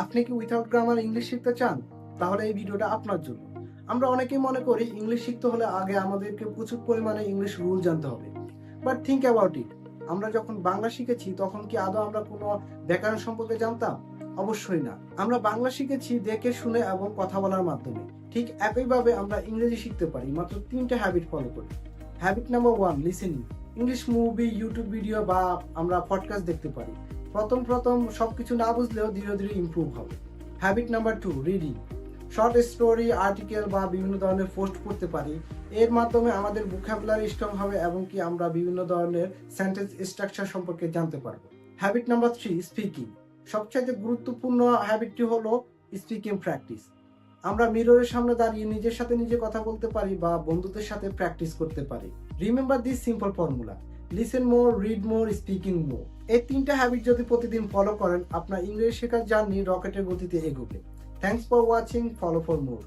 আপনি কি without grammar English শিখতে চান? তাহলে এই ভিডিওটা আপনার জন্য। আমরা অনেকেই মনে করি ইংলিশ শিখতে হলে আগে আমাদেরকে প্রচুর পরিমাণে ইংলিশ রুল জানতে হবে। বাট থিঙ্ক অ্যাবাউট ইট, আমরা যখন বাংলা শিখেছি তখন কি আদৌ আমরা কোনো ব্যাকরণ সম্পর্কে জানতাম? অবশ্যই না। আমরা বাংলা শিখেছি দেখে শুনে এবং কথা বলার মাধ্যমে। ঠিক একইভাবে আমরা ইংরেজি শিখতে পারি মাত্র 3টে হ্যাবিট ফলো করে। Habit number 1, listening. English movie, YouTube video বা আমরা পডকাস্ট দেখতে পারি। প্রথম সবকিছু না বুঝলেও ধীরে ধীরে ইমপ্রুভ হবে। Habit number 2, reading. Short story, article বা বিভিন্ন ধরনের পোস্ট পড়তে পারি। এর মাধ্যমে আমাদের ভোকাবুলারি স্ট্রং হবে এবং কি আমরা বিভিন্ন ধরনের সেন্টেন্স স্ট্রাকচার সম্পর্কে জানতে পারবো। Habit number 3, speaking. সবচাইতে গুরুত্বপূর্ণ হ্যাবিটটি হলো স্পিকিং প্র্যাকটিস। আমরা মিররের সামনে দাঁড়িয়ে নিজের সাথে নিজে কথা বলতে পারি বা বন্ধুদের সাথে প্র্যাকটিস করতে পারি। Remember this simple formula: listen more, read more, speaking more. এই 3টা হ্যাবিট যদি প্রতিদিন ফলো করেন, আপনার ইংরেজি শেখার জার্নি রকেটের গতিতে এগোবে। Thanks for watching, follow for more.